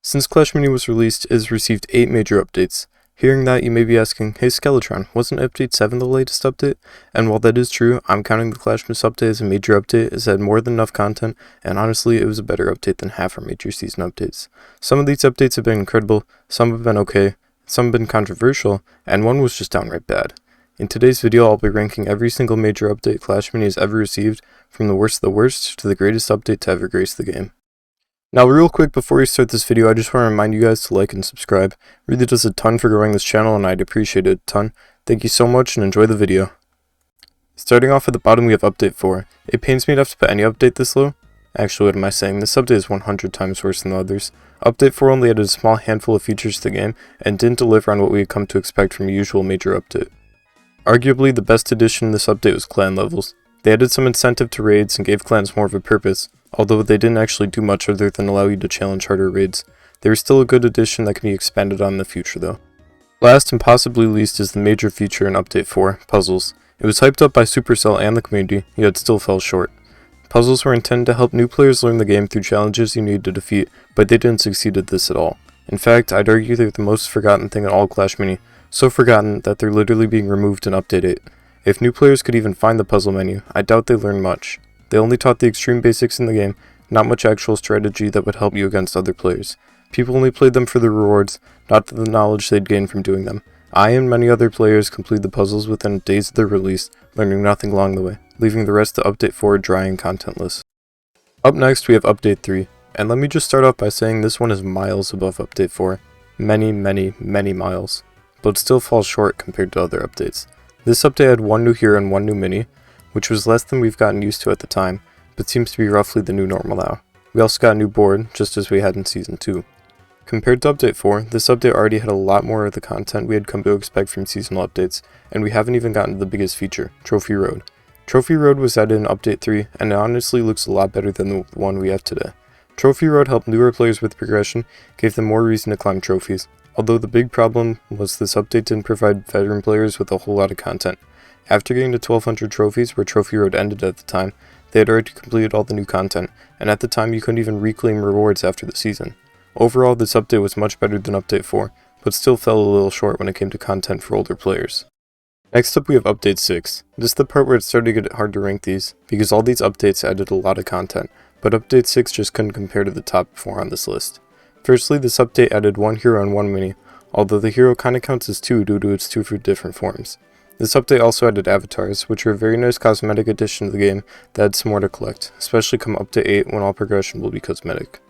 Since Clash Mini was released, it has received 8 major updates. Hearing that, you may be asking, hey Skeletron, wasn't Update 7 the latest update? And while that is true, I'm counting the Clash Miss update as a major update, as it had more than enough content, and honestly, it was a better update than half our major season updates. Some of these updates have been incredible, some have been okay, some have been controversial, and one was just downright bad. In today's video, I'll be ranking every single major update Clash Mini has ever received, from the worst of the worst to the greatest update to ever grace the game. Now real quick before we start this video, I just want to remind you guys to like and subscribe. It really does a ton for growing this channel and I'd appreciate it a ton. Thank you so much and enjoy the video. Starting off at the bottom we have Update 4. It pains me to have to put any update this low. Actually, what am I saying? This update is 100 times worse than the others. Update 4 only added a small handful of features to the game and didn't deliver on what we had come to expect from a usual major update. Arguably the best addition in this update was clan levels. They added some incentive to raids and gave clans more of a purpose. Although they didn't actually do much other than allow you to challenge harder raids. They were still a good addition that can be expanded on in the future though. Last and possibly least is the major feature in Update 4, puzzles. It was hyped up by Supercell and the community, yet still fell short. Puzzles were intended to help new players learn the game through challenges you need to defeat, but they didn't succeed at this at all. In fact, I'd argue they're the most forgotten thing in all Clash Mini, so forgotten that they're literally being removed in Update 8. If new players could even find the puzzle menu, I doubt they learned much. They only taught the extreme basics in the game, not much actual strategy that would help you against other players. People only played them for the rewards, not for the knowledge they'd gained from doing them. I and many other players completed the puzzles within days of their release, learning nothing along the way, leaving the rest of Update 4 dry and contentless. Up next we have Update 3, and let me just start off by saying this one is miles above Update 4. Many miles. But still falls short compared to other updates. This update had one new hero and one new mini, which was less than we've gotten used to at the time, but seems to be roughly the new normal now. We also got a new board, just as we had in Season 2. Compared to Update 4, this update already had a lot more of the content we had come to expect from seasonal updates, and we haven't even gotten to the biggest feature, Trophy Road. Trophy Road was added in Update 3, and it honestly looks a lot better than the one we have today. Trophy Road helped newer players with progression, gave them more reason to climb trophies, although the big problem was this update didn't provide veteran players with a whole lot of content. After getting to 1200 trophies, where Trophy Road ended at the time, they had already completed all the new content, and at the time you couldn't even reclaim rewards after the season. Overall, this update was much better than Update 4, but still fell a little short when it came to content for older players. Next up we have Update 6. This is the part where it started to get hard to rank these, because all these updates added a lot of content, but Update 6 just couldn't compare to the top 4 on this list. Firstly, this update added one hero and one mini, although the hero kinda counts as two due to its two different forms. This update also added avatars, which are a very nice cosmetic addition to the game that adds some more to collect, especially come Update 8 when all progression will be cosmetic.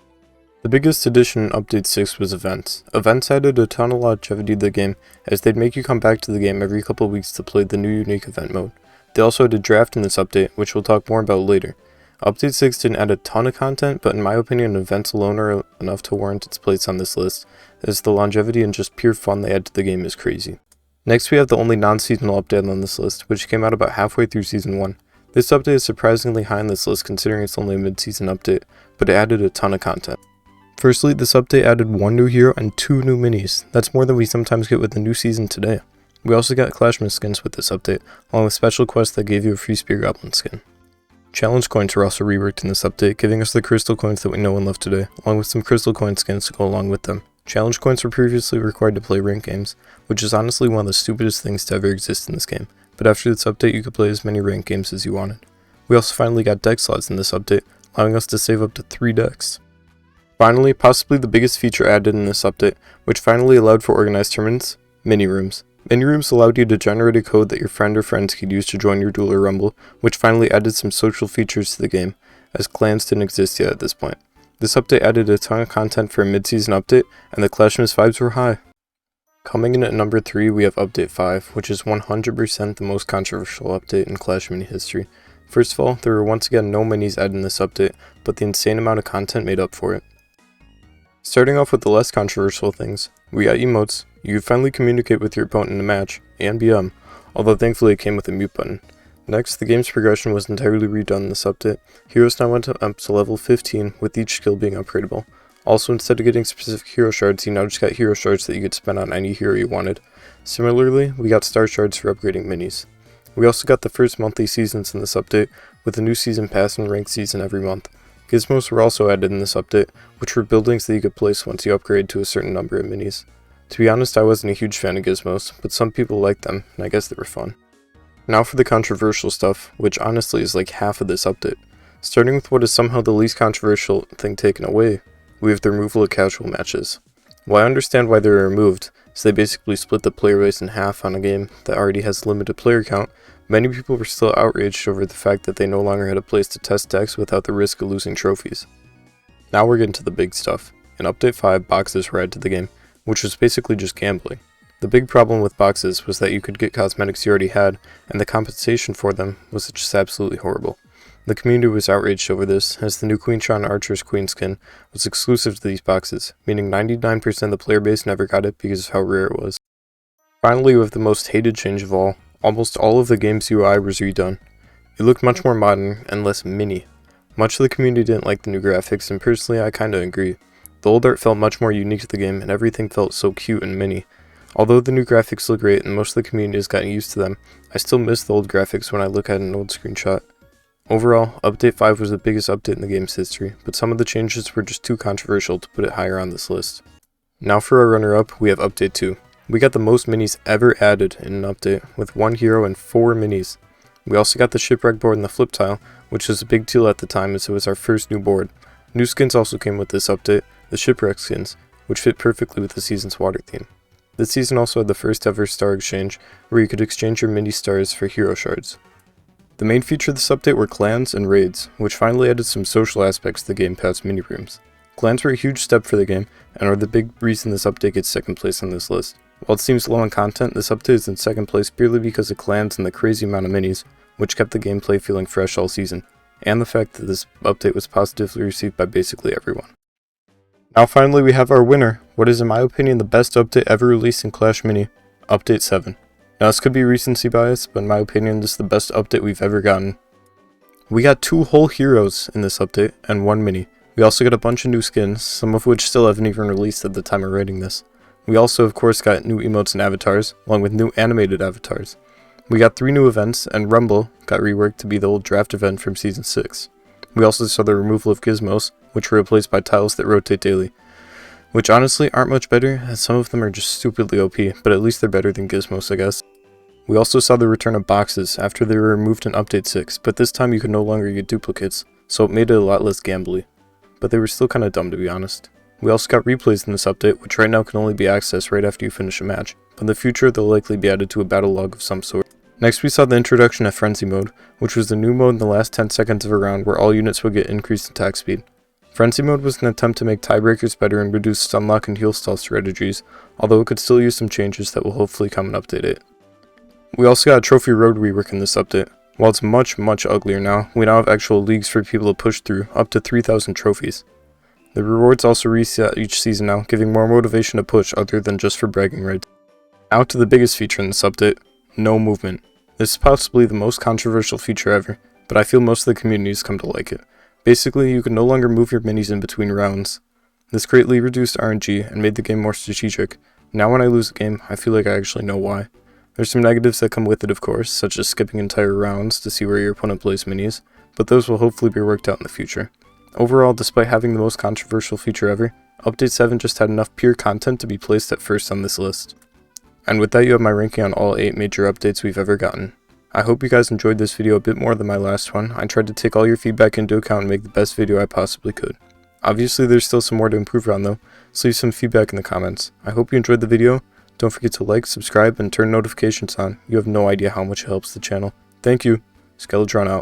The biggest addition in Update 6 was events. Events added a ton of longevity to the game, as they'd make you come back to the game every couple of weeks to play the new unique event mode. They also added draft in this update, which we'll talk more about later. Update 6 didn't add a ton of content, but in my opinion events alone are enough to warrant its place on this list, as the longevity and just pure fun they add to the game is crazy. Next we have the only non-seasonal update on this list, which came out about halfway through Season 1. This update is surprisingly high on this list considering it's only a mid-season update, but it added a ton of content. Firstly, this update added one new hero and two new minis. That's more than we sometimes get with the new season today. We also got Clash Miss skins with this update, along with special quests that gave you a free Spear Goblin skin. Challenge coins were also reworked in this update, giving us the crystal coins that we know and love today, along with some crystal coin skins to go along with them. Challenge coins were previously required to play ranked games, which is honestly one of the stupidest things to ever exist in this game, but after this update you could play as many ranked games as you wanted. We also finally got deck slots in this update, allowing us to save up to 3 decks. Finally, possibly the biggest feature added in this update, which finally allowed for organized tournaments, mini rooms. Mini rooms allowed you to generate a code that your friend or friends could use to join your duel or rumble, which finally added some social features to the game, as clans didn't exist yet at this point. This update added a ton of content for a mid-season update, and the Clash Miss vibes were high. Coming in at number 3, we have Update 5, which is 100% the most controversial update in Clash Mini history. First of all, there were once again no minis added in this update, but the insane amount of content made up for it. Starting off with the less controversial things, we got emotes. You could finally communicate with your opponent in a match, and BM, although thankfully it came with a mute button. Next, the game's progression was entirely redone in this update. Heroes now went up to level 15, with each skill being upgradable. Also, instead of getting specific hero shards, you now just got hero shards that you could spend on any hero you wanted. Similarly, we got star shards for upgrading minis. We also got the first monthly seasons in this update, with a new season pass and ranked season every month. Gizmos were also added in this update, which were buildings that you could place once you upgrade to a certain number of minis. To be honest, I wasn't a huge fan of gizmos, but some people liked them, and I guess they were fun. Now for the controversial stuff, which honestly is like half of this update. Starting with what is somehow the least controversial thing taken away, we have the removal of casual matches. While I understand why they were removed, so they basically split the player base in half on a game that already has a limited player count, many people were still outraged over the fact that they no longer had a place to test decks without the risk of losing trophies. Now we're getting to the big stuff. In Update 5, boxes were added to the game, which was basically just gambling. The big problem with boxes was that you could get cosmetics you already had, and the compensation for them was just absolutely horrible. The community was outraged over this, as the new Queentron Archer's Queen skin was exclusive to these boxes, meaning 99% of the player base never got it because of how rare it was. Finally, with the most hated change of all, almost all of the game's UI was redone. It looked much more modern and less mini. Much of the community didn't like the new graphics, and personally I kinda agree. The old art felt much more unique to the game, and everything felt so cute and mini. Although the new graphics look great and most of the community has gotten used to them, I still miss the old graphics when I look at an old screenshot. Overall, Update 5 was the biggest update in the game's history, but some of the changes were just too controversial to put it higher on this list. Now for our runner-up, we have Update 2. We got the most minis ever added in an update, with 1 hero and 4 minis. We also got the shipwreck board and the flip tile, which was a big deal at the time as it was our first new board. New skins also came with this update, the shipwreck skins, which fit perfectly with the season's water theme. This season also had the first ever star exchange, where you could exchange your mini stars for hero shards. The main feature of this update were clans and raids, which finally added some social aspects to the Game Pass mini rooms. Clans were a huge step for the game, and are the big reason this update gets second place on this list. While it seems low on content, this update is in second place purely because of clans and the crazy amount of minis, which kept the gameplay feeling fresh all season, and the fact that this update was positively received by basically everyone. Now finally we have our winner, what is in my opinion the best update ever released in Clash Mini, Update 7. Now this could be recency bias, but in my opinion this is the best update we've ever gotten. We got 2 whole heroes in this update, and 1 mini. We also got a bunch of new skins, some of which still haven't even released at the time of writing this. We also of course got new emotes and avatars, along with new animated avatars. We got 3 new events, and Rumble got reworked to be the old draft event from Season 6. We also saw the removal of gizmos, which were replaced by tiles that rotate daily, which honestly aren't much better, as some of them are just stupidly OP, but at least they're better than gizmos, I guess. We also saw the return of boxes after they were removed in Update 6, but this time you could no longer get duplicates, so it made it a lot less gambly. But they were still kinda dumb to be honest. We also got replays in this update, which right now can only be accessed right after you finish a match, but in the future they'll likely be added to a battle log of some sort. Next we saw the introduction of Frenzy Mode, which was the new mode in the last 10 seconds of a round where all units would get increased attack speed. Frenzy Mode was an attempt to make tiebreakers better and reduce stunlock and heal stall strategies, although it could still use some changes that will hopefully come in Update 8. We also got a Trophy Road rework in this update. While it's much uglier now, we now have actual leagues for people to push through, up to 3,000 trophies. The rewards also reset each season now, giving more motivation to push other than just for bragging rights. Now to the biggest feature in this update, no movement. This is possibly the most controversial feature ever, but I feel most of the community has come to like it. Basically, you can no longer move your minis in between rounds. This greatly reduced RNG and made the game more strategic. Now when I lose a game, I feel like I actually know why. There's some negatives that come with it of course, such as skipping entire rounds to see where your opponent plays minis, but those will hopefully be worked out in the future. Overall, despite having the most controversial feature ever, Update 7 just had enough pure content to be placed at first on this list. And with that you have my ranking on all 8 major updates we've ever gotten. I hope you guys enjoyed this video a bit more than my last one. I tried to take all your feedback into account and make the best video I possibly could. Obviously there's still some more to improve on though, so leave some feedback in the comments. I hope you enjoyed the video. Don't forget to like, subscribe, and turn notifications on. You have no idea how much it helps the channel. Thank you. Skeletron out.